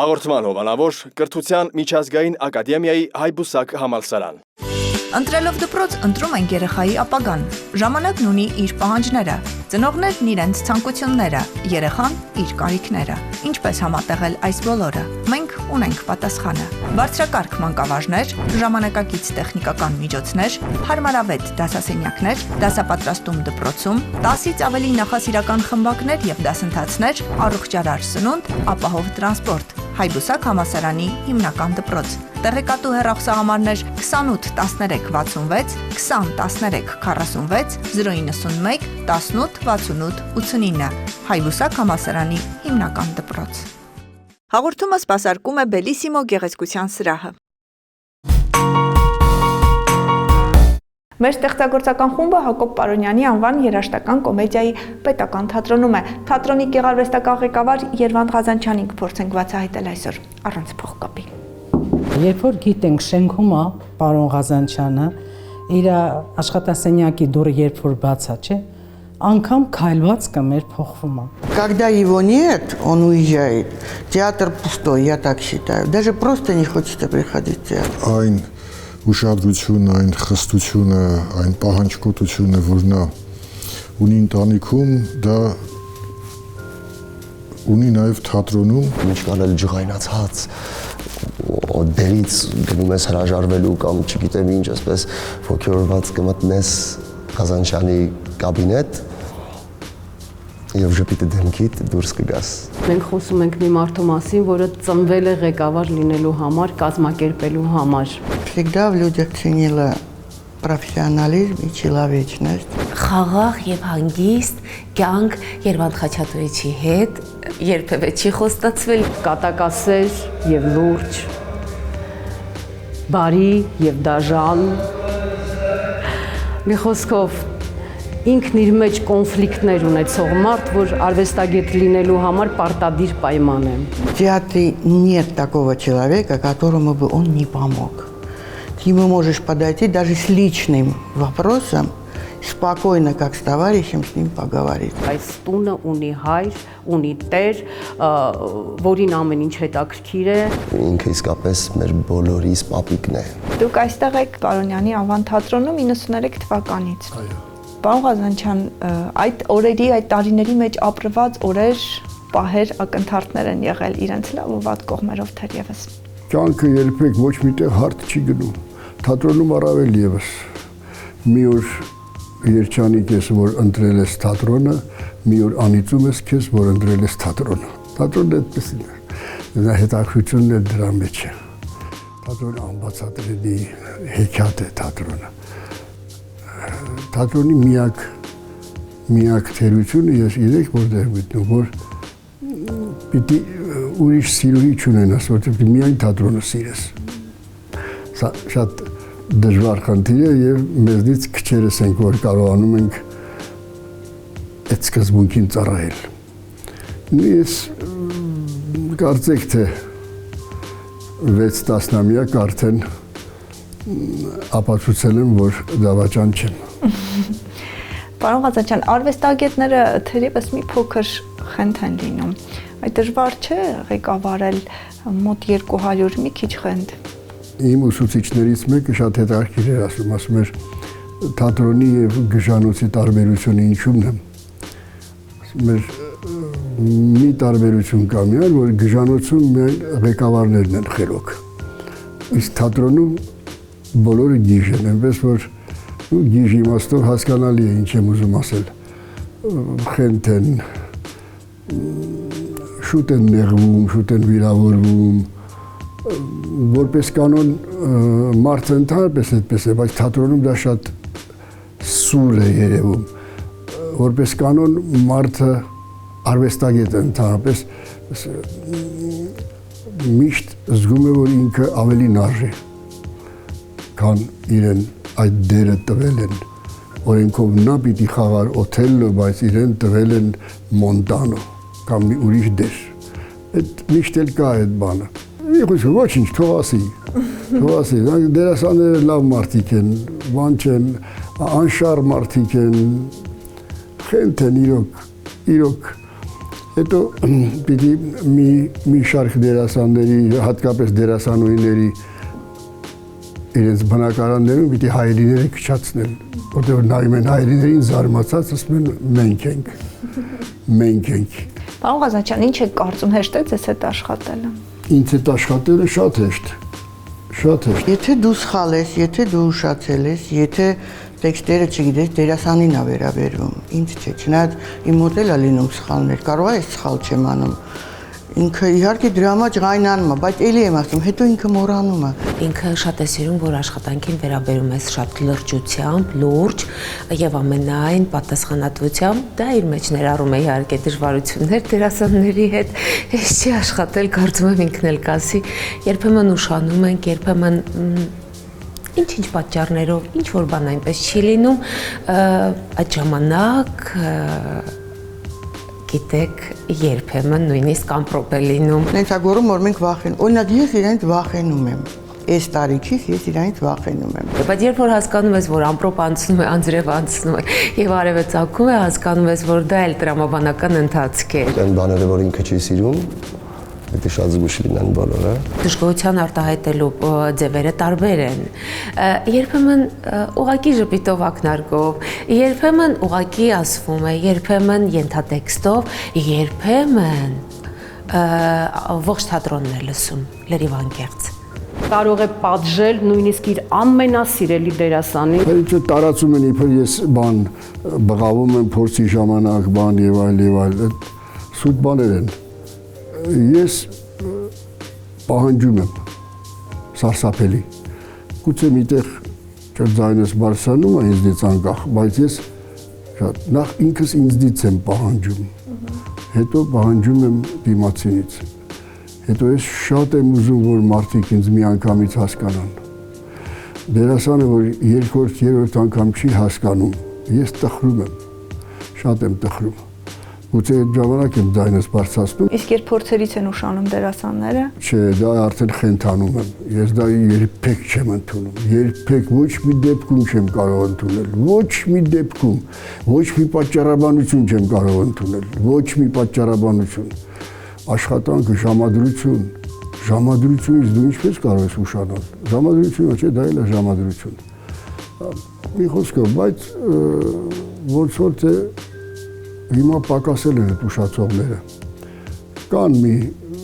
Հաղորդման հովանավոր կրթության միջազգային ակադեմիայի Հայբուսակ համալսարան։ Ընտրելով դպրոց ընտրում ենք երեխայի ապագան։ Ժամանակն ունի իր պահանջները, ծնողներն իրենց ցանկությունները, երեխան իր կարիքները։ Ինչպես համատեղել այս բոլորը։ Մենք ունենք պատասխանը։ Բարձրակարգ մանկավարժներ, ժամանակակից տեխնիկական միջոցներ, հարմարավետ դասասենյակներ, դասապատրաստում դպրոցում, 10-ից ավելի նախասիրական խմբակներ եւ դասընթացներ, առողջարար սնունդ, ապահով տրանսպորտ։ Հայբուսակ համալսարանի հիմնական դպրոց։ Տեղեկատու հեռախոսահամարներ 28 13 66 20 13 46 091 18 68 89 Հայբուսակ համալսարանի հիմնական դպրոց։ Հաղորդումը սպասարկում է Բելիսիմո գեղեցկության սրահը։ Մեր ստեղծագործական խումբը Հակոբ Պարոնյանի անվան երաժշտական կոմեդիայի պետական թատրոնում է։ Թատրոնի գեղարվեստական ղեկավար Երվանդ Ղազանչյանին կփորձենք բացահայտել այսօր առանց փողկապի։ Երբ որ գիտենք շենքում է պարոն Ղազանչյանը, իր աշխատասենյակի դուռը երբ որ բաց է, չէ, անգամ քայլվածքը մեր փոխվում է։ Когда его нет, он уезжает. Театр пустой, я так считаю. Даже просто не хочется приходить в театр. Այն ուշադրությունը, այն խստությունը, այն պահանջկոտությունը, որ նա ունի ընտանիքում, դա ունի նաև թատրոնում։ Ինչ կարել ջղայնացած, դերից գնում ես հրաժարվելու կամ չգիտեմ ինչ, ասպես ոգևորված կմտնես Ղազանչյանի կաբինետ եւ ժպիտը դեմքիդ դուրս կգաս։ Մենք խոսում ենք մի մարդու մասին, որը ծնվել է ղեկավար լինելու համար, կազմակերպելու համար։ Всегда в людях ценила профессионализм и человечность. Խաղաղ եւ հանգիստ կյանք Երվանդ Խաչատուրիչի հետ երբևէ չի խոստացվել։ Կատակասեր եւ լուրջ, բարի եւ դաժան։ Մի խոսքով ինքն իր մեջ կոնֆլիկտներ ունեցող մարդ, որ արվեստագետ լինելու համար պարտադիր պայման է։ В театре нет такого человека, которому бы он не помог. К нему можешь подойти даже с личным вопросом, спокойно, как с товарищем, с ним поговорить. Այս տունը ունի հայր, ունի տեր, որին ամեն ինչ հետաքրքիր է։ Ինքը իսկապես մեր բոլորիս պապիկն է։ Դուք այստեղ եք Պարոնյանի անվան թատրոնում 93 թվականից։ Այո։ Պարոն Ղազանչյան, այդ օրերի, այդ տարիների մեջ ապրված օրեր, պահեր, ակնթարթներ են եղել իրենց լավ ու վատ կողմերով թերևս։ Կյանքը երբեք ոչ միտեղ հարթ չի գնում։ Թատրոնում առավել եւս։ Մի օր երջանիկ ես, որ ընտրել ես թատրոնը, մի օր անիծում ես քեզ, որ ընտրել ես թատրոնը։ Թատրոնը այդպեսին է։ Դա հետաքրքրությունն է դրա մեջ է։ Թատրոնը անբացատրելի հեքիաթ է թատրոնը։ Թատրոնի միակ թերությունը ես իրեք որտեղ գտնում, որ պիտի ուրիշ սիրուհի չունենաս, որտեղ միայն թատրոնը սիրես։ Սա շատ դժվար խնդիր է եւ մեզնից քչերս ենք, որ կարողանում ենք այդ սկզբունքին ծառայել։ Ես կարծեք թե 6 տասնամյակ արդեն ապացուցել եմ, որ դավաճան չեմ։ Պարոն Ղազանչյան, արվեստագետները թերևս մի փոքր խենթ են լինում։ Այդ դժվար չէ ղեկավարել մոտ 200 մի քիչ խենթ։ Իմ ուսուցիչներից մեկը շատ հետաքրքիր էր ասում էր թատրոնի եւ գժանոցի տարբերությունը ինչու՞մն է։ Ասում էր մի տարբերություն կա միայն, որ գժանոցում միայն ղեկավարներն են խելոք։ Իսկ թատրոնում բոլորը գիժ են, այնպես որ գիժ իմաստով հասկանալի է ինչ եմ ուզում ասել։ Խենթ են, շուտ են նեղվում, շուտ են վիրավորվում, որպես կանոն մարդը ընդհանրապես այդպես է, բայց թատրոնում դա շատ սուր է երևում։ Որպես կանոն մարդը արվեստագետը ընդհանրապես միշտ զգում է, որ ինքը ավելին արժե, քան իրեն այդ դերը տվել են։ Օրենքով նա պիտի խաղար Օթելլո, բայց իրեն տվել են Մոնտանո կամ մի ուրիշ դեր։ Այդ միշտ էլ կա այդ բանը։ Ոչինչ, թող ասի, դերասանները լավ մարդիկ են, բան չեն, անշար մարդիկ են, խենթ են իրոք, Հետո պիտի մի շարք դերասանների, հատկապես դերասանուհիների իրենց բնակարաններում պիտի հայրիները քչացնել, որտեղ նայում են հայրիներին զարմացած, ասում են մենք ենք։ Պարոն Ղազանչյան, ինչ եք կարծում, հեշտ է ձեզ հետ աշխատելը։ Ինձ հետ աշխատելը շատ հեշտ։ Եթե դու սխալ ես, եթե դու ուշացել ես, եթե տեքստերը չգիտես, դերասանին ա վերաբերվում, ինձ չէ, չնայած իմ մոտ էլ ա լինում սխալներ, կարող է սխալ չեմ անում, ինքը իհարկե դրա համար ջղայնանում է, բայց էլի եմ ասում, հետո ինքը մոռանում է։ Ինքը շատ է սիրում, որ աշխատանքին վերաբերում ես շատ լրջությամբ, լուրջ եւ ամենայն պատասխանատվությամբ, դա իր մեջ ներառում է իհարկե դժվարություններ դերասանների հետ, ես չի աշխատել, կարծում եմ ինքն էլ կասի, երբեմն ուշանում ենք, երբեմն ինչ պատճառներով, ինչ որ բան այնպես չի լինում, այդ ժամանակ գիտեք, երբեմն նույնիսկ ամպրոպ է լինում։ Նենց ա գորում, որ մենք վախենում, օրինակ ես իրենց վախենում եմ, այս տարիքից ես իրանից վախենում եմ։ Բայց երբ որ հասկանում ես, որ ամպրոպ անցնում է, անձրև անցնում է եւ արևը ծագում է, հասկանում ես, որ դա էլ տրամաբանական ընթացք է։ Այն բաները, որ ինքը չի սիրում, դա շատ զգուշ լինեն բոլորը։ Դժգոհության արտահայտելու ձևերը տարբեր են։ Երբեմն ուղակի ժպիտով ակնարկով, երբեմն ուղակի ասվում է, երբեմն ենթատեքստով, երբեմն ողջ թատրոնն է լսում, լրիվ անկեղծ։ Կարող է պատժել նույնիսկ իր ամենասիրելի դերասանին։ Ինչ տարածում են իբր ես բղավում եմ փորձի ժամանակ, եւ այլ, սուտ բաներ են։ Ես պահանջում եմ սարսափելի։ Գուցե միտեղ ձայնս բարձրանում է ինձնից անկախ, բայց ես նախ ինքս ինձնից եմ պահանջում, հետո պահանջում եմ դիմացինից, հետո ես շատ եմ ուզում, որ մարդիկ ինձ մի անգամից հասկանան։ Դերասանը, որ երկրորդ, երրորդ անգամ չի հասկանում, ես տխրում եմ, շատ եմ տխրում։ Գուցե այդ ժամանակ եմ ձայնս բարձրացնում։ Իսկ երբ փորձերից են ուշանում դերասանները։ Չէ, դա արդեն խենթանում եմ։ Ես դա երբեք չեմ ընդունում։ Երբեք ոչ մի դեպքում չեմ կարող ընդունել։ Ոչ մի դեպքում, ոչ մի պատճառաբանություն չեմ կարող ընդունել։ Ոչ մի պատճառաբանություն։ Աշխատանքը ժամադրությունից դու ինչպես կարող ես ուշանալ։ Ժամադրությունը չէ, դա էլ է ժամադրություն։ Մի խոսքով, բայց ոնց որ թե հիմա պակասել են այդ ուշացողները։ Կան մի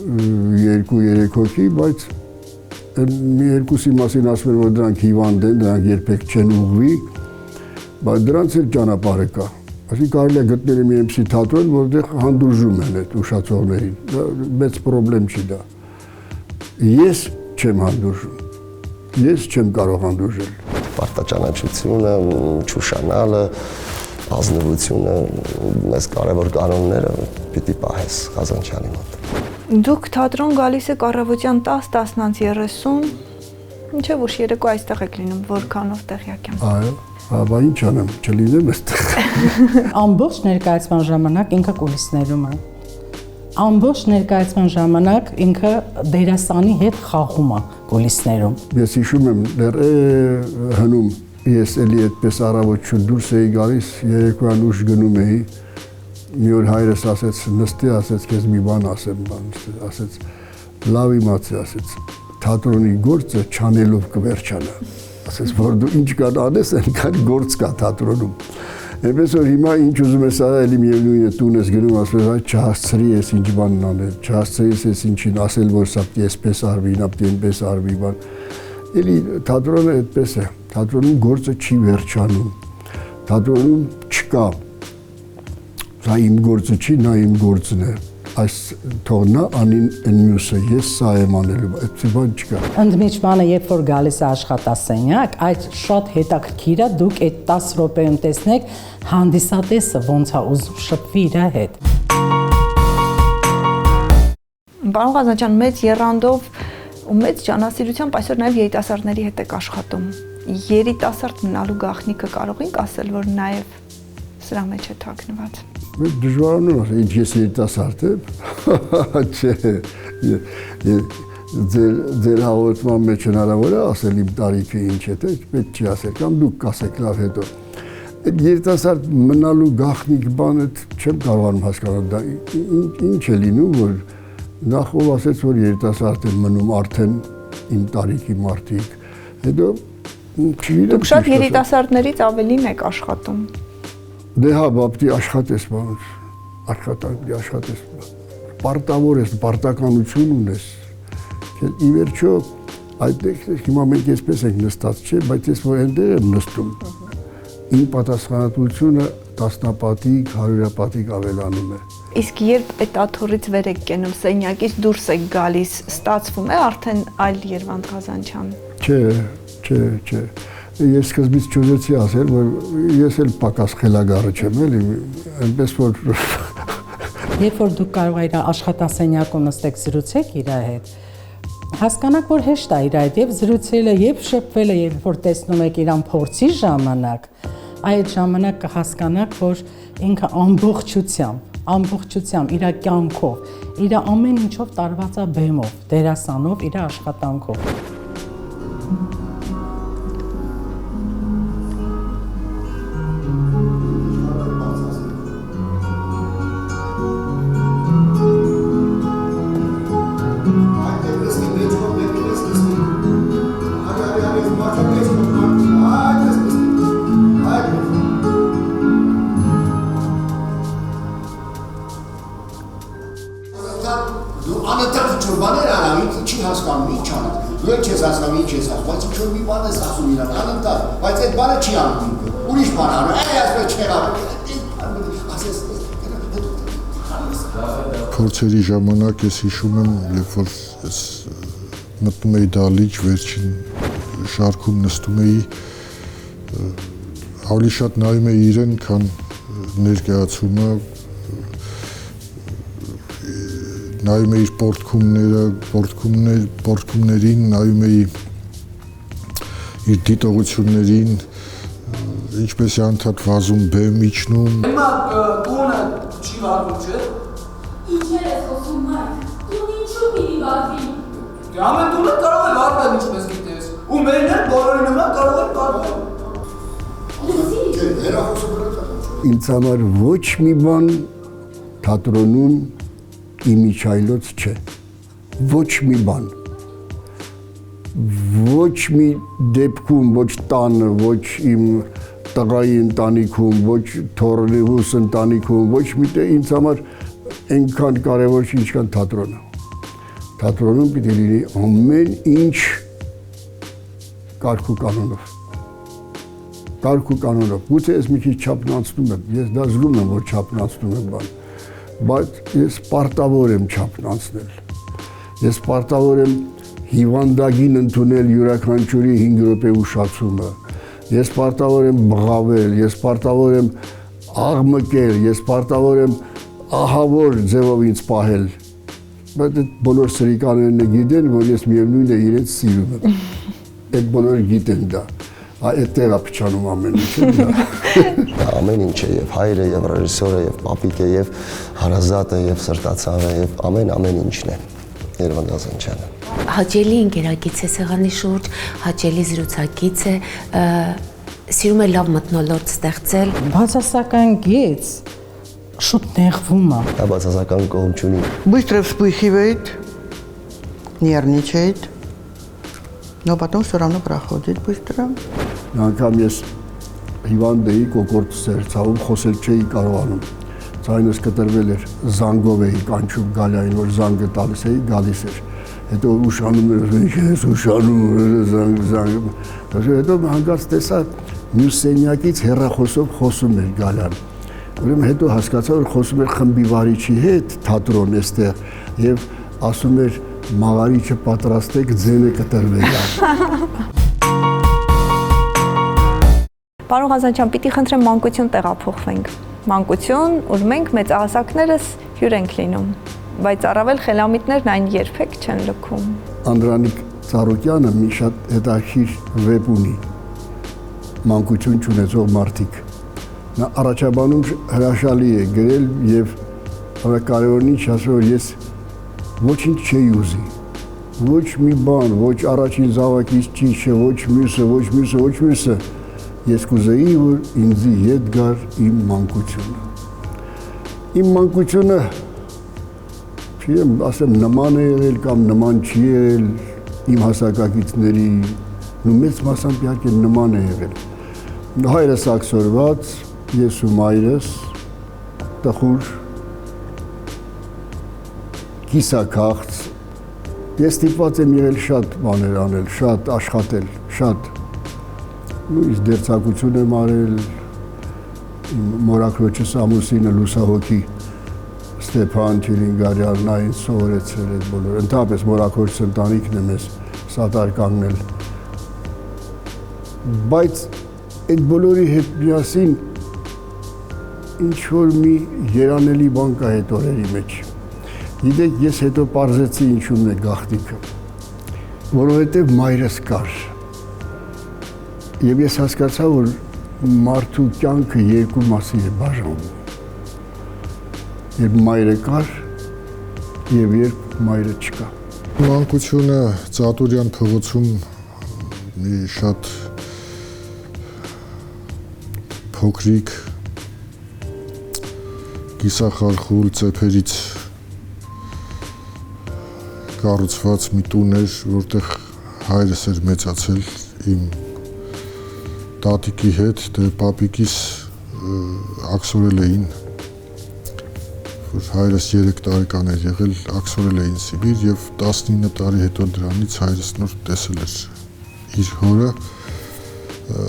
2-3 հոգի, բայց մի երկուսի մասին ասում են, որ դրանք հիվանդ են, դրանք երբեք չեն ուղղվի, բայց դրանց էլ ճանապարհը կա։ Այսինքն կարելի է գտնել մի այնպիսի թատրոն, որտեղ հանդուրժում են այդ ուշացողներին։ Դա մեծ խնդրեմ չի դա։ Ես չեմ հանդուրժում։ Ես չեմ կարող հանդուրժել։ Պարտաճանաչությունը, չուշանալը, ազնվությունը, մեծ կարևոր կանոնները պիտի պահես Ղազանչյանի մոտ։ Դուք թատրոն գալիս եք առավոտյան 10-10:30, ինչեւ ուշ երեկո այստեղ եք լինում, որքանով տեղյակ եմ։ Այո, բա ինչ անեմ, չլինեմ այստեղ։ Ամբողջ ներկայացման ժամանակ ինքը կուլիսներում է։ Ամբողջ ներկայացման ժամանակ ինքը դերասանի հետ խաղում է կուլիսներում։ Ես հիշում եմ դեռ հնում ես էլի այդպես առավոտ դուրս էի գալիս, երեկոյան ուշ գնում էի, մի օր հայրս ասեց, նստի, ասեց, քեզ մի բան ասեմ, ասեց, լավ իմացի, ասեց, թատրոնի գործը չանելով կվերջանա, ասեց, որ դու ինչ կան անես, այնքան գործ կա թատրոնում։ Այնպես որ հիմա ինչ ուզում ես արա, էլի միևնույն է տուն ես գնում, ասում ես, այ չհասցրի ես ինչ բանն անել, չհասցրի ես ինչին ասել, որ սա պիտի այսպես արվի, նա պիտի այնպես արվի, բան։ Էլի թատրոնը այդպես է, թատրոնում գործը չի վերջանում, թատրոնում չկա, սա իմ գործը չի, նա իմ գործն է, այս թողնա անին են մյուսը, ես սա եմ անելու, այդպես բան չկա։ Ընդմիջմանը, երբ որ գալիս է աշխատասենյակ, այդ շատ հետաքրքիր է, դուք այդ 10 րոպեում տեսնեք հանդիսատեսը ոնց է ուզում շփվի իր հետ։ Պարոն Ղազանչյան, մեծ եռանդով ու մեծ ջանասիրությամբ այսօր նաև երիտասարդների հետ եք աշխատում։ Երիտասարդ մնալու գաղտնիքը կարող ենք ասել, որ նաև սրա մեջ է թաքնված։ Դժվարանում է, ինչ ես երիտասարդ եմ, չէ, ձեր հաղորդման մեջ հնարավոր է ասել իմ տարիքը ինչ է, պետք չի ասել, կամ դուք կասեք լավ հետո։ Այդ երիտասարդ մնալու գաղտնիք բանը չեմ կարողանում հասկանալ դա ինչ է լինում, որ նախ ով ասեց, որ երիտասարդ են մնում արդեն իմ տարիքի մարդիկ, հետո չգիտեմ։ Դուք շատ երիտասարդներից ավելին եք աշխատում։ Դե հա, բապտի աշխատես բանուց, աշխատես, պարտավոր ես, պարտականություն ունես, ի վերջո, այդտեղ հիմա մենք այսպես ենք նստած, չէ, բայց ես որ այնտեղ եմ նստում, իմ պատասխանատվությունը տասնապատիկ, հարյուրապատիկ ավելանում է։ Իսկ երբ այդ աթոռից վեր եք կենում, սենյակից դուրս եք գալիս, ստացվում է արդեն այլ Երվանդ Ղազանչյան։ Չէ։ Ես սկզբից չուզեցի ասել, որ ես էլ պակաս խելագարը չեմ, էլի, այնպես որ Երբ որ դուք կարող եք աշխատասենյակում նստեք զրուցեք իր հետ, հասկանաք, որ հեշտ է իր հետ եւ զրուցելը, եւ շփվելը, երբ որ տեսնում եք իրան փորձի ժամանակ, այդ ժամանակ կհասկանաք, որ ինքը ամբողջությամբ իր կյանքով, իր ամեն ինչով տարված է բեմով, դերասանով, իր աշխատանքով։ Փորձերի ժամանակ ես հիշում եմ, երբ որ մտնում էի դալիճ, վերջին շարքում նստում էի, ավելի շատ նայում էի իրեն, քան ներկայացումը, նայում էի իր պորտքումներին, նայում էի իր դիտողություններին, ինչպես է անդադ վազում բեմ իջնում։ Հիմա տունը չի վարվում, չէ՞։ Ինչեր ես խոսում Մարկ, տուն ինչու պիտի վարվի։ Ամեն տունը կարող է վարվել ինչպես գիտես, ու մերն էլ բոլորի նման կարող են վարվել։ Ինձ համար ոչ մի բան թատրոնում իմիջայլոց չէ, ոչ մի բան, ոչ մի դեպքում, ոչ տանը, ոչ իմ տղայի ընտանիքում, ոչ թոռնիհուս ընտանիքում, ոչ մի տեղ ինձ համար այնքան կարևոր չի, ինչքան թատրոնը։ Թատրոնում պիտի լինի ամեն ինչ կարգ ու կանոնով։ Կարգ ու կանոնով։ Գուցե ես մի քիչ չափնացնում եմ, ես դա զգում եմ, որ չափնացնում եմ բան, բայց ես պարտավոր եմ չափնացնել։ Ես պարտավոր եմ հիվանդագին ընդունել յուրաքանչյուրի 5 րոպե ուշացումը։ Ես պարտավոր եմ բղավել, ես պարտավոր եմ աղմկել, ես պարտավոր եմ ահավոր ձևով ինձ պահել, բայց այդ բոլոր սրիկաներն գիտեն, որ ես միևնույն է իրենց սիրում եմ, այդ բոլորը գիտեն դա, այդտեղ է փչանում ամեն ինչը դա։ Ամեն ինչ է, եւ հայրը, եւ ռեժիսորը, եւ պապիկը, եւ հարազատը, եւ սրտացավը, եւ ամեն ինչն է Երվանդ Ղազանչյանը։ Հաճելի ընկերակից է սեղանի շուրջ, հաճելի զրուցակից է, սիրում է լավ մթնոլորտ ստեղծել։ Բացասական գից շուտ նեղվում է։ Դա բացասական կողմ չունի։ Быстро вспыхивает, нервничает, но потом все равно проходит быстро. Անգամ ես հիվանդ էի, կոկորտս էր ցավում, խոսել չէի կարողանում։ Ցայնս կտրվել էր, զանգով էի կանչում գալային, որ զանգը տալիս էի, գալիս էր։ Հետո ուշանում էր, ես ուշանում, զանգ։ Հետո հանկարծ տեսա մյուս սենյակից հեռախոսով խոսում էր Գալան։ Ուրեմն հետո հասկացա, որ խոսում էր խմբի վարիչի հետ թատրոն էստեղ եւ ասում էր մաղարիչը պատրաստեք, ձենը կտրվել է։ Պարոն Ղազանչյան, պիտի խնդրեմ մանկություն տեղափոխվենք։ Մանկություն, ուր մենք մեծահասակներս հյուր ենք լինում, բայց առավել խելամիտներն այն երբեք չեն լքում։ Անդրանիկ Ծառուկյանը մի շատ հետաքրքիր վեպ ունի, մանկություն չունեցող մարդիկ։ Նա առաջաբանում հրաշալի է գրել եւ ամենակարևորն ինչ ասում, որ ես ոչինչ չէի ուզի։ Ոչ մի բան, ոչ առաջին զավակից ճիշտ, ոչ մյուսը, ես կուզեի, որ ինձի հետ գար իմ մանկությունը։ Իմ մանկությունը չեմ ասեմ նման է եղել կամ նման չի եղել իմ հասակակիցների ու մեծ մասամբ իհարկե նման է եղել։ Հայրս աքսորված, ես ու մայրս տխուր կիսաքաղց։ Ես ստիպված եմ եղել շատ բաներ անել, շատ աշխատել, շատ նույնիսկ դերձակություն եմ արել, մորաքրոջս ամուսինը լուսահոգի Ստեփան Չիլինգարյանն այն սովորեցրել այդ բոլորը։ Ընդհանրապես մորաքրոջս ընտանիքն է մեզ սատար կանգնել։ Բայց այդ բոլորի հետ միասին ինչ որ մի երանելի բան կա այդ օրերի մեջ։ Գիտեք, ես հետո պարզեցի ինչումն է գաղտնիքը, որովհետև մայրս կար։ Եվ ես հասկացա, որ մարդու կյանքը երկու մասի է բաժանվում։ Երբ մայրը կար եւ երբ մայրը չկա։ Մանկությունը Ծատուրյան փողոցում մի շատ փոքրիկ կիսախարխուլ ծեփերից կառուցված մի տուն էր, որտեղ հայրս էր մեծացել իմ տատիկի հետ, դե պապիկիս աքսորել էին, որ հայրս 3 տարեկան էր եղել, աքսորել էին Սիբիր եւ 19 տարի հետո դրանից հայրս նոր տեսել էր իր հորը։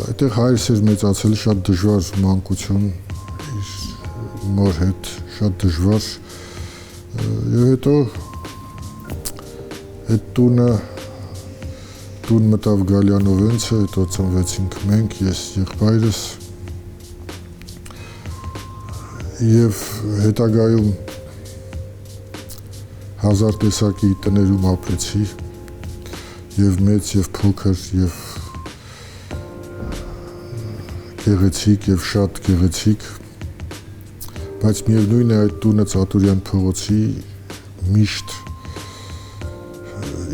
Այդտեղ հայրս էր մեծացել, շատ դժվար մանկություն իր մոր հետ, շատ դժվար։ Եվ հետո այդ տուն մտավ Գալյանովենցը, հետո ծնվեցինք մենք, ես եղբայրս։ Եվ հետագայում 1000 տեսակի տներում ապրեցի, եւ մեծ եւ փոքր եւ գեղեցիկ եւ շատ գեղեցիկ, բայց միևնույն է այդ տունը Ծատուրյան փողոցի միշտ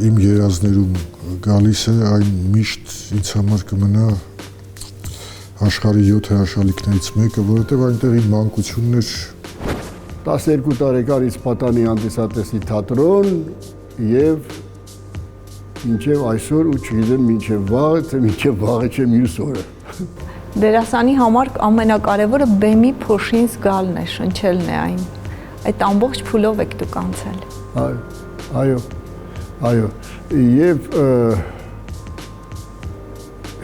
իմ երազներում գալիս է, այն միշտ ինձ համար կմնա աշխարհի 7 հրաշալիքներից մեկը, որովհետև այնտեղ իմ մանկությունն էր 12 տարեկանից պատանի հանդիսատեսի թատրոն եւ մինչեւ այսօր ու չգիտեմ մինչեւ վաղը, թե մինչեւ վաղը չէ մյուս օրը։ Դերասանի համար ամենակարևորը բեմի փոշին զգալն է, շնչելն է այն։ Այդ ամբողջ փուլով եք դուք անցել։ Այո։ Եվ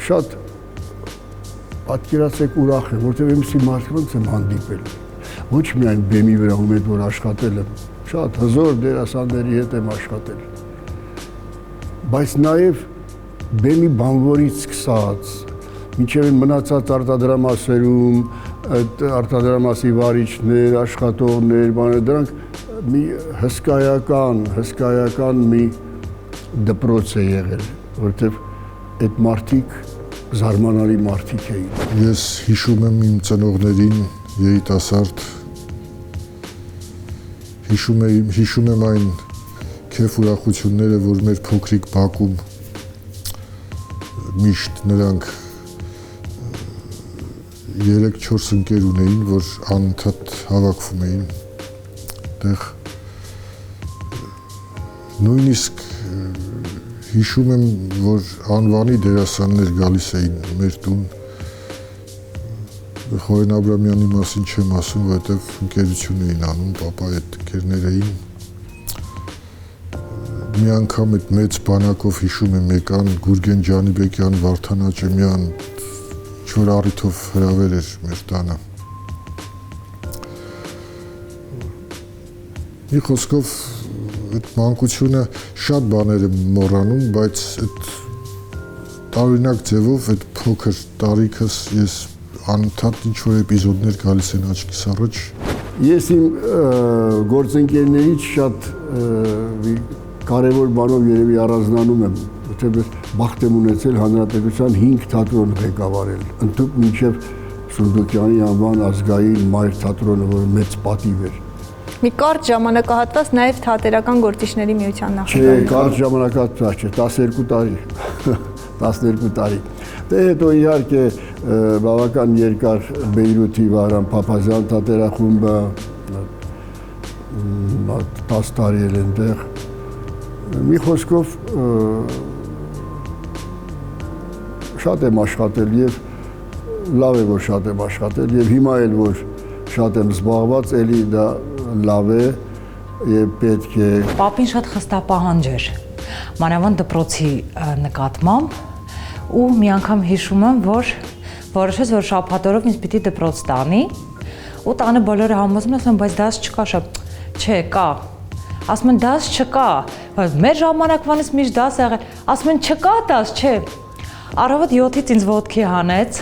շատ պատկերացեք ուրախ եմ, որտեղ եմսի մարդկանց եմ հանդիպել։ Ոչ միայն բեմի վրա ում հետ որ աշխատել եմ, շատ հզոր դերասանների հետ եմ աշխատել։ Բայց նաև բեմի բանվորից սկսած, մինչև մնացած արտադրամասերում, այդ արտադրամասի վարիչներ, աշխատողներ, բաներ, դրանք մի հսկայական մի դպրոց է եղել, որտեղ այդ մարդիկ զարմանալի մարդիկ էին։ Ես հիշում եմ իմ ծնողներին երիտասարդ, հիշում եմ այն քեֆ ուրախությունները, որ մեր փոքրիկ բակում միշտ նրանք 3-4 ընկեր ունեին, որ անընդհատ հավաքվում էին այդտեղ։ Նույնիսկ հիշում եմ, որ անվանի դերասաններ գալիս էին մեր տուն։ Խորեն Աբրամյանի մասին չեմ ասում, որովհետև ընկերություն էին անում, պապա այդ ընկերներ էին։ Մի անգամ այդ մեծ բանակով հիշում եմ եկան Գուրգեն Ջանիբեկյան, Վարդան Աճեմյան, ինչ-որ առիթով հրավեր էր մեր տանը։ Մի խոսքով այդ մանկությունը շատ բաներ եմ մոռանում, բայց այդ տարօրինակ ձևով այդ փոքր տարիքս ես անընդհատ ինչ-որ էպիզոդներ գալիս են աչքիս առաջ։ Ես իմ գործընկերներից շատ կարևոր բանով երևի առանձնանում եմ, որտեղ բախտ եմ ունեցել հանրապետության 5 թատրոն ղեկավարել, ընդհանուր մինչև Սունդուկյանի անվան ազգային մայր թատրոնը, որը մեծ պատիվ էր։ Մի կարճ ժամանակահատված նաև թատերական գործիչների միության նախագահ։ Չէ, կարճ ժամանակահատված չէ, 12 տարի։ 12 տարի։ Դե հետո իհարկե բավական երկար Բեյրութի Վահրամ Փափազյան թատերախումբը, 10 տարի էլ այնտեղ։ Մի խոսքով շատ եմ աշխատել եւ լավ է որ շատ եմ աշխատել եւ հիմա էլ որ շատ եմ զբաղված, էլի դա լավ է եւ պետք է։ Պապին շատ խստապահանջ էր, մանավանդ դպրոցի նկատմամբ ու մի անգամ հիշում եմ, որ որոշեց, որ շաբաթօրով ինձ պիտի դպրոց տանի ու տանը բոլորը համոզում են, բայց դաս չկա, չէ, կա։ Ասում են դաս չկա, մեր ժամանակվանից միշտ դաս ա եղել, ասում են չկա դաս, չէ։ Առավոտ 7-ից ինձ ոտքի հանեց,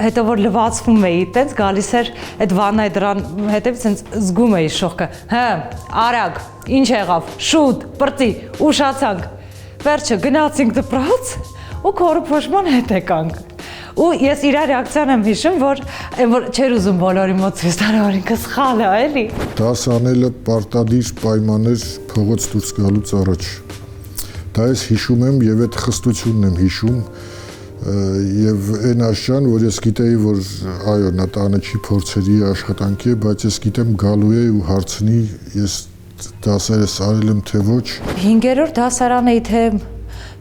հետո որ լվացվում էի, տենց գալիս էր այդ վաննայի դրան հետևից ինձ զգում էի շողքը, արագ, ինչ եղավ, շուտ, պրծի, ուշացանք, վերջը գնացինք դպրոց ու քորը փոշման հետ եկանք։ Ու ես իր ռեակցիան եմ հիշում, որ չէր ուզում բոլորի մոտ ցույց տալ, որ ինքը սխալ է, էլի։ Դաս անելը պարտադիր պայման էր փողոց դուրս գալուց առաջ։ Դա ես հիշում եմ եւ այդ խստությունն եմ հիշում եւ այն աշճան, որ ես գիտեի, որ այո, նա տանը չի փորձերի աշխատանքի է, բայց ես գիտեմ գալու է ու հարցնի, ես դասերս արել եմ թե ոչ։ 5-րդ դասարան էի թե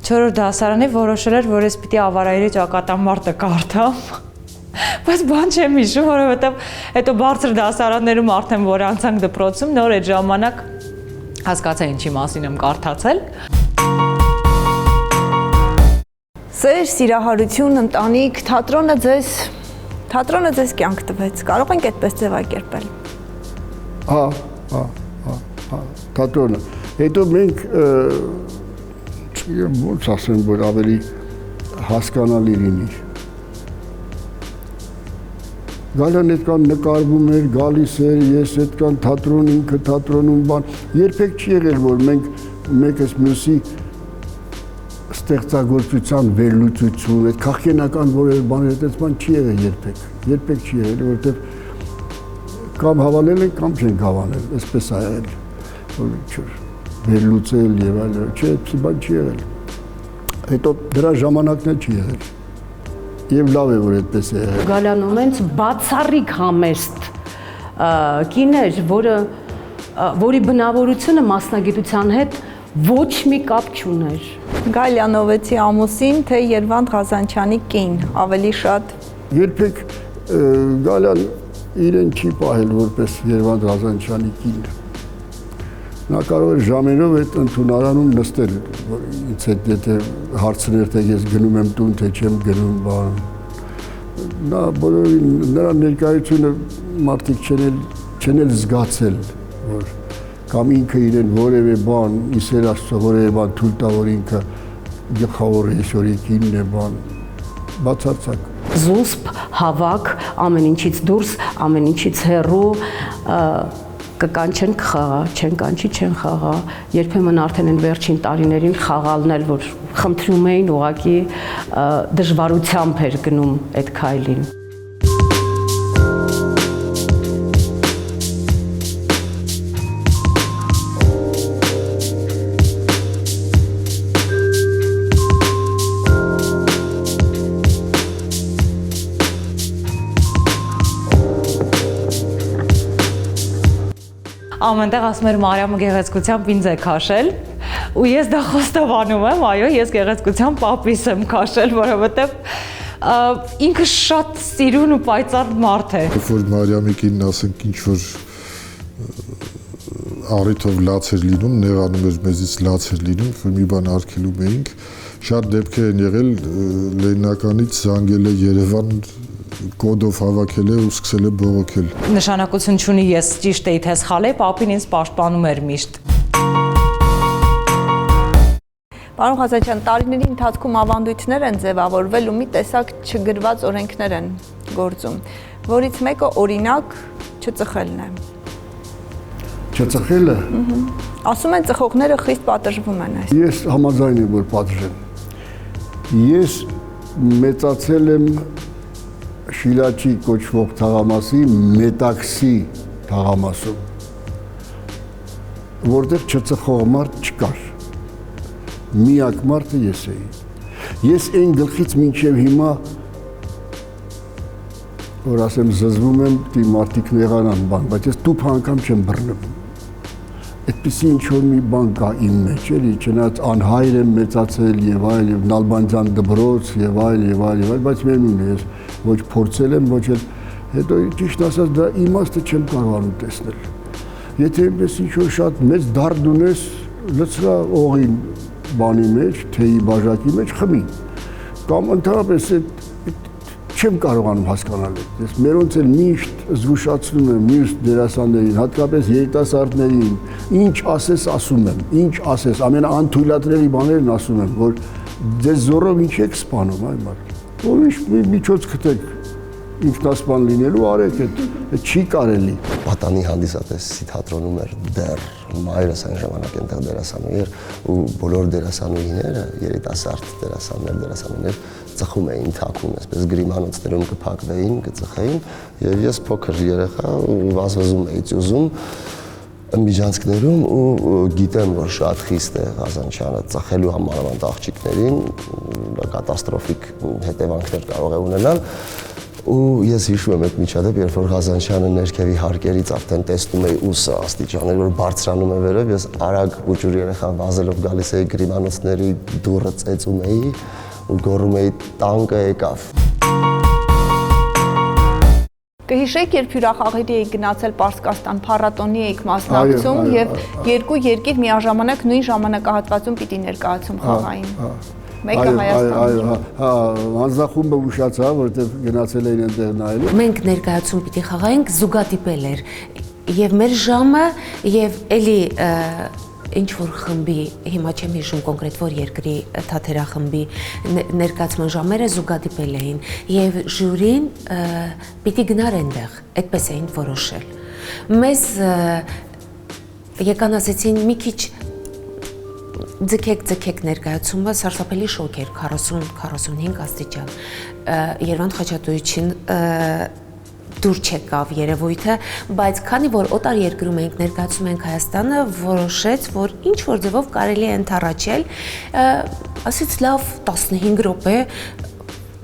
4-րդ դասարանի որոշել էր, որ ես պիտի ավարայրի ճակատամարտը կարդամ, բայց բան չեմ հիշում, որովհետև հետո բարձր դասարաններում արդեն որ անցանք դպրոցում, նոր այդ ժամանակ հասկացա ինչի մասին եմ կարդացել։ Սեր, սիրահարություն, ընտանիք, թատրոնը ձեզ կյանք տվեց, կարող ենք այդպես ձևակերպել։ Թատրոնը, հետո մենք ոնց ասեմ, որ ավելի հասկանալի լինի։ Գալյան այդքան նկարվում էր, գալիս էր, ես այդքան թատրոն ինքը թատրոնում բան, երբեք չի եղել, որ մենք մեկս մյուսի ստեղծագործության վերլուծություն, այդ քաղաքենական որևէ բաներ, այդպես բան չի եղել երբեք չի եղել, որովհետև կամ հավանել են, կամ չենք հավանել, այսպես ա եղել, որ վերլուծել եւ այլ, չէ, այդպես բան չի եղել։ Հետո դրա ժամանակն էլ չի եղել։ Եվ լավ է որ այդպես է եղել։ Գալյանում հենց բացառիկ համեստ կին էր, որի բնավորությունը մասնագիտության հետ ոչ մի կապ չուներ։ Գալյանովեցի ամուսին, թե Երվանդ Ղազանչյանի կին, ավելի շատ։ Երբեք Գալյան իրեն չի պահել որպես Երվանդ Ղազանչյանի կին։ Նա կարող էր ժամերով այդ ընդունարանում նստել, ինձ հետ եթե հարցներ, թե ես գնում եմ տուն, թե չեմ գնում, բան։ Նա բոլորին, նրա ներկայությունը մարդիկ չեն էլ զգացել, որ կամ ինքը իրեն որևէ բան, իսեր Աստծո որևէ բան թույլ տա, որ ինքը գլխավոր ռեժիսորի կինն է, բան, բացարձակ։ Զուսպ, հավաք, ամեն ինչից դուրս, ամեն ինչից հեռու, կկանչեն կխաղա, չեն կանչի չեն խաղա, երբեմն արդեն են վերջին տարիներին խաղալն էլ, որ խնդրում էին ուղղակի դժվարությամբ էր գնում այդ քայլին։ Ամենտեղ ասում էր Մարիամը գեղեցկությամբ ինձ է քաշել ու ես դա խոստովանում եմ, այո, ես գեղեցկությամբ պապիս եմ քաշել, որովհետև ինքը շատ սիրուն ու պայծառ մարդ է։ Որ Մարիամի կինն ասենք ինչ որ առիթով լաց էր լինում, նեղանում էր մեզից լաց էր լինում, որ մի բան արգելում էինք, շատ դեպքեր են եղել Լենինականից զանգել է Երևան կոդով հավաքել է ու սկսել է բողոքել։ Նշանակություն չունի ես ճիշտ էի թե սխալ էի, պապին ինձ պաշտպանում էր միշտ։ Պարոն Ղազանչյան, տարիների ընթացքում ավանդույթներ են ձևավորվել ու մի տեսակ չգրված օրենքներ են գործում, որից մեկը օրինակ չծխելն է։ Չծխելը։ Ասում են ծխողները խիստ պատժվում են այս։ Ես համաձայն եմ, որ պատժեն։ Ես մեծացել եմ Շիլաչի կոչվող թաղամասի Մետաքսի թաղամասում, որտեղ չծխող մարդ չկար, միակ մարդը ես էի։ Ես այն գլխից մինչև հիմա որ ասեմ զզվում եմ, դի մարդիկ նեղանան բան, բայց ես տուփ անգամ չեմ բռնվում։ Այդպիսի ինչ-որ մի բան կա իմ մեջ, էլի, չնայած անհայր եմ մեծացել եւ այլ, եւ Նալբանդյան դպրոց եւ այլ, բայց միևնույն է, ես ոչ փորձել եմ, ոչ էլ հետո ճիշտ ասած դա իմաստը չեմ կարողանում տեսնել։ Եթե այնպես ինչ-որ շատ մեծ դարդ ունես, լցրա օղի բանի մեջ, թեյի բաժակի մեջ խմի։ Կամ ընդհանրապես չեմ կարողանում հասկանալ այդ։ Ես մերոնց էլ միշտ զգուշացնում եմ մյուս դերասաններին, հատկապես երիտասարդներին, ինչ ասես ասում եմ, ինչ ասես, ամենաանթույլատրելի բաներն ասում եմ, որ ձեզ զորով ինչ եք սպանում, այ մարդ։ Ուրիշ միջոց գտեք ինքնասպան լինելու արեք, այդ չի կարելի։ Պատանի հանդիսատեսի թատրոնում էր դեռ մայրս այն ժամանակ այնտեղ դերասանուհի էր ու բոլոր դերասանուհիները, երիտասարդ դերասանուհիներ ծխում էին թաքուն, այսպես գրիմանոցներում կփակվեին, կծխեին, եւ ես փոքր երեխա վազվզում էի ծյուզում միջանցքներում ու գիտեմ, որ շատ խիստ է Ղազանչյանը ծխելու համար աղջիկներին, կատաստրոֆիկ հետևանքներ կարող է ունենալ։ Ու ես հիշում եմ այդ միջադեպ, երբ որ Ղազանչյանը ներքևի հարկերից արդեն տեսնում էի ուսը աստիճաներ, որ բարձրանում է վերև, ես արագ ուջուր երեխա վազելով գալիս էի գրիմանոցների դուռը ծեծում էի ու գոռում էի տանկը եկավ։ Կհիշեք, երբ հյուրախաղերի էիք գնացել Պարսկաստան, փառատոնի էիք մասնակցում եւ երկու երկիր միաժամանակ նույն ժամանակահատվածում պիտի ներկայացում խաղային։ Մեկը Հայաստանում։ Հանձնախումբը ուշացա, որտեղ գնացել էին այնտեղ նայելու։ Մենք ներկայացում պիտի խաղայինք, զուգադիպել էր եւ մեր ժամը եւ էլի ինչ որ խմբի, հիմա չեմ հիշում կոնկրետ որ երկրի թատերախմբի ներկայացման ժամերը զուգադիպել էին եւ ժյուրին պիտի գնար այնտեղ, այդպես էին որոշել։ Մեզ եկան ասեցին մի քիչ ձգեք ներկայացումը, սարսափելի շոկ էր, 40-45 աստիճան։ Երևան Խաչատուրիչին դուր չեկավ երևույթը, բայց քանի որ օտար երկրում ենք ներկայացում ենք Հայաստանը, որոշեց, որ ինչ որ ձևով կարելի է ընթառաջել, ասեց լավ 15 րոպե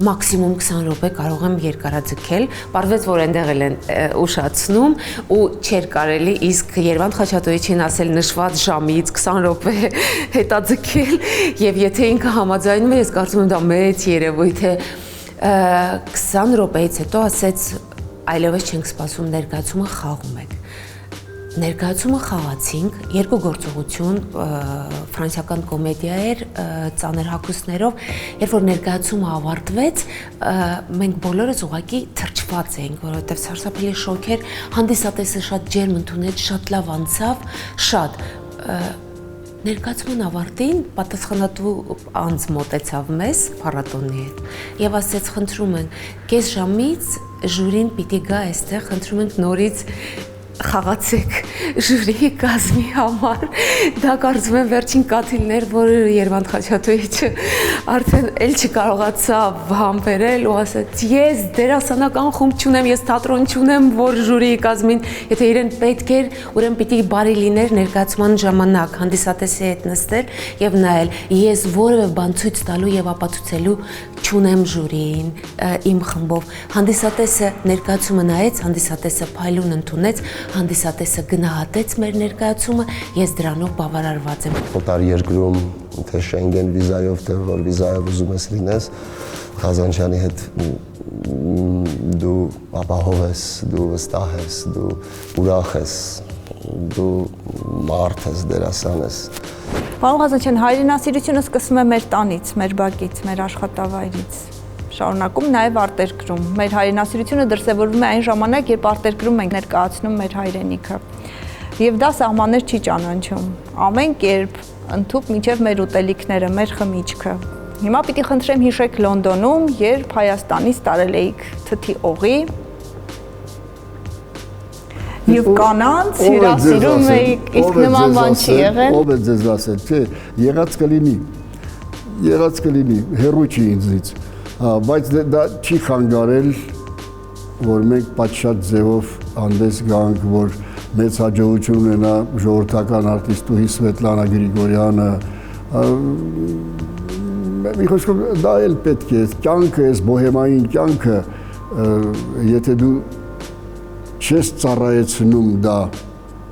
մաքսիմում 20 րոպե կարող եմ երկարաձգել, պարզվեց, որ այնտեղ են ուշացնում ու չէր կարելի իսկ Երևան Խաչատուրիչին ասել նշված ժամից 20 րոպե հետաձգել եւ եթե ինքը համաձայնում է, ես կարծում եմ դա մեծ երևույթ է 20 րոպեից հետո ասեց այլևս չենք սպասում ներկայացումը խաղում եք։ Ներկայացումը խաղացինք, երկու գործողություն, ֆրանսիական կոմեդիա էր, ծանր հագուստներով, երբ որ ներկայացումը ավարտվեց, մենք բոլորս ուղղակի թրջված էինք, որովհետև սարսափելի շոկ էր, հանդիսատեսը շատ ջերմ ընդունեց, շատ լավ անցավ, շատ ներկայացման ավարտին պատասխանատու անձ մոտեցավ մեզ փառատոնի հետ եւ ասեց խնդրում են կես ժամից ժյուրին պիտի գա այստեղ, խնդրում ենք նորից խաղացեք ժյուրիի կազմի համար, դա կարծում եմ վերջին կաթիլներ, որ Երվանդ Խաչատուրիչը արդեն էլ չկարողացավ համբերել ու ասաց ես դերասանական խումբ չունեմ, ես թատրոն չունեմ, որ ժյուրիի կազմին, եթե իրեն պետք էր, ուրեմն պիտի բարի լիներ ներկայացման ժամանակ հանդիսատեսի հետ նստել եւ նայել, ես որևէ բան ցույց տալու եւ ապացուցելու չունեմ ժյուրիին իմ խմբով, հանդիսատեսը ներկայացումը նայեց, հանդիսատեսը փայլուն ընդունեց, հանդիսատեսը գնահատեց մեր ներկայացումը, ես դրանով բավարարված եմ։ Օտար երկրում թե Շենգեն վիզայով, թե որ վիզայով ուզում ես լինես, Ղազանչյանի հետ դու ապահով ես, դու վստահ ես, դու ուրախ ես, դու մարդ ես, դերասան ես։ Պարոն Ղազանչյան, հայրենասիրությունը սկսվում է մեր տանից, մեր բակից, մեր աշխատավայրից։ Շարունակում նաև արտերկրում։ Մեր հայրենասիրությունը դրսևորվում է այն ժամանակ, երբ արտերկրում ենք ներկայացնում մեր հայրենիքը։ Եվ դա սահմաններ չի ճանաչում։ Ամեն կերպ ընդհուպ մինչև մեր ուտելիքները, մեր խմիչքը։ Հիմա պիտի խնդրեմ հիշեք Լոնդոնում, երբ Հայաստանից տարել էիք թթի օղի եւ կանանց հյուրասիրում էիք, իսկ նման բան չի եղել։ Ով է ձեզ ասել, չէ, եղած կլինի, հեռու չի ինձնից, բայց դա չի խանգարել, որ մենք պատշաճ ձևով հանդես գանք, որ մեծ հաջողություն ունենա ժողովրդական արտիստուհի Սվետլանա Գրիգորյանը, մի խոսքով դա էլ պետք է, կյանքը, այս բոհեմային կյանքը, Եթե դու չես ծառայեցնում դա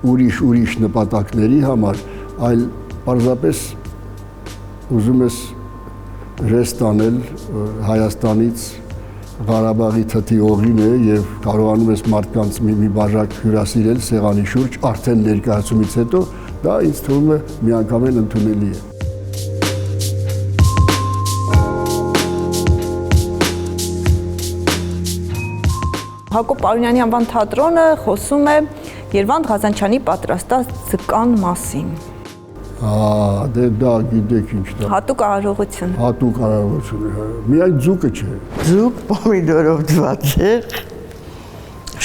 ուրիշ նպատակների համար, այլ պարզապես ուզում ես ռեստ անել Հայաստանից Ղարաբաղի թթի օղին է եւ կարողանում ես մարդկանց մի բաժակ հյուրասիրել սեղանի շուրջ արդեն ներկայացումից հետո դա ինձ թվում է միանգամայն ընդունելի է։ Հակոբ Արոնյանի անվան թատրոնը խոսում է Երվանդ Ղազանչյանի պատրաստած ձկան մասին։ Դե դա գիտեք ինչ դա։ Հատուկ արարողություն։ Հատուկ արարողություն է։ Միայն ձուկը չէ։ Ձուկ պոմիդորով դվածեղ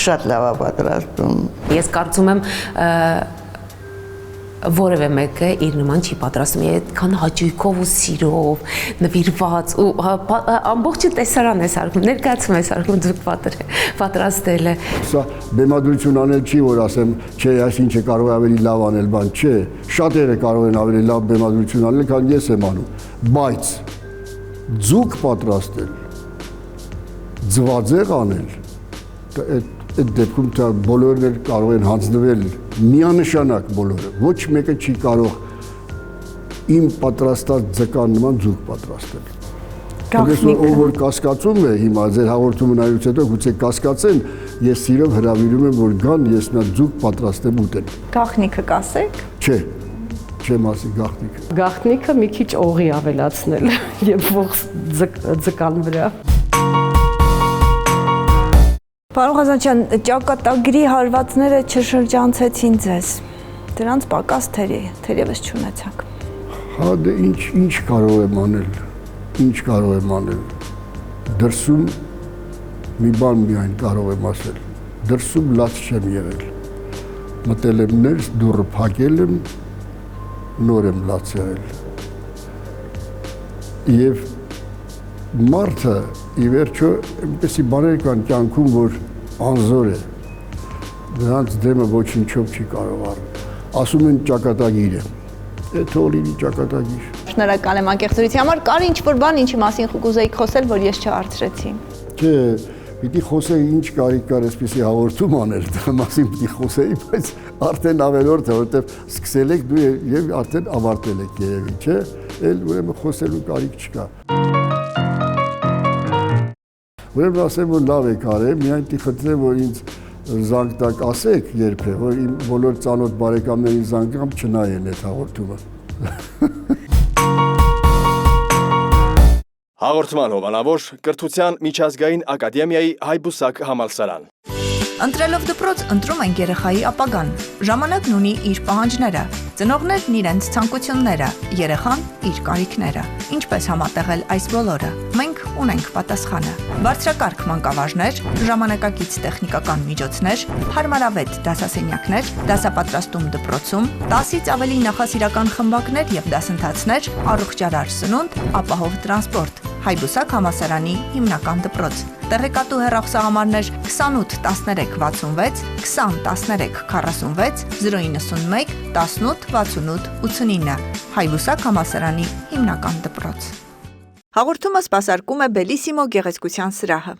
շատ լավ է պատրաստում։ Ես կարծում եմ որևէ մեկը իր նման չի պատրաստում, այդքան հաճույքով ու սիրով, նվիրված ու ամբողջ տեսարան է սարքում, ներկայացում է սարքում ձուկ պատրաստելը։ Սա բեմադրություն անել չի, որ ասեմ, չէ, այսինչը կարող է ավելի լավ անել, բան չէ, շատերը կարող են ավելի լավ բեմադրություն անել, քան ես եմ անում, բայց ձուկ պատրաստել, ձվածեղ անել, այդ դեպքում բոլորն էլ կարող են հանձնվել միանշանակ բոլորը, ոչ մեկը չի կարող իմ պատրաստած ձկան նման ձուկ պատրաստել։ Գաղտնիքը։ Ով որ կասկածում է հիմա ձեր հաղորդումը նայելուց հետո գուցե կասկածեն, ես սիրով հրավիրում եմ, որ գան, ես նա ձուկ պատրաստեմ ուտել։ Գաղտնիքը կասեք։ Չէ, չեմ ասի գաղտնիքը։ Գաղտնիքը մի քիչ օղի ավելացնել եւ ողջ ձկան վրա։ Պարոն Ղազանչյան, ճակատագրի հարվածները չշրջանցեցին ձեզ։ Դրանց պակաս թերևս չունեցաք։ Հա դե ինչ կարող եմ անել։ Ինչ կարող եմ անել։ Դրսում մի բան միայն կարող եմ ասել։ Դրսում լաց չեմ եղել։ Մտել եմ ներս, դուռը փակել եմ, նոր եմ լաց եղել։ Եվ մարդը ի վերջո այնպեսի բաներ կան կյանքում, որ անզոր է, դրանց դեմը ոչինչով չի կարող առնել, ասում են ճակատագիր է, թող լինի ճակատագիր։ Շնորհակալ եմ անկեղծորիցի համար, կար ինչ-որ բան, ինչի մասին կուզեիք խոսել, որ ես չհարցրեցի։ Չէ, պիտի խոսեի ինչ կարիք կար այսպեսի հաղորդում անել, դա մասին պիտի խոսեի, բայց արդեն ավելորդ է, որովհետև սկսել եք դու եւ արդեն ավարտել եք երևի, չէ, էլ ուրեմն խոսելու կարիք չկա։ Ուրեմն ասեմ, որ լավ եք արել, միայն պիտի խնդրեմ, որ ինձ զանգ տակ ասեք երբե, որ իմ բոլոր ծանոթ բարեկամներին զանգամ չնայեն այդ հաղորդումը։ Հաղորդման հովանավոր կրթության միջազգային ակադեմիայի Հայբուսակ համալսարան։ Ընտրելով դպրոց ընտրում ենք երեխայի ապագան։ Ժամանակն ունի իր պահանջները, ծնողներն իրենց ցանկությունները, երեխան իր կարիքները։ Ինչպես համատեղել այս բոլորը։ Մենք ունենք պատասխանը։ Բարձրակարգ մանկավարժներ, ժամանակակից տեխնիկական միջոցներ, հարմարավետ դասասենյակներ, դասապատրաստում դպրոցում, 10-ից ավելի նախասիրական խմբակներ եւ դասընթացներ, առողջարար սնունդ, ապահով տրանսպորտ։ Հայբուսակ համալսարանի հիմնական դպրոց։ Տեղեկատու հեռախոսահամարներ 28 13 66, 20 13 46, 091 18 68 89։ Հայբուսակ համալսարանի հիմնական դպրոց։ Հաղորդումը սպասարկում է Բելիսիմո գեղեցկության սրահը։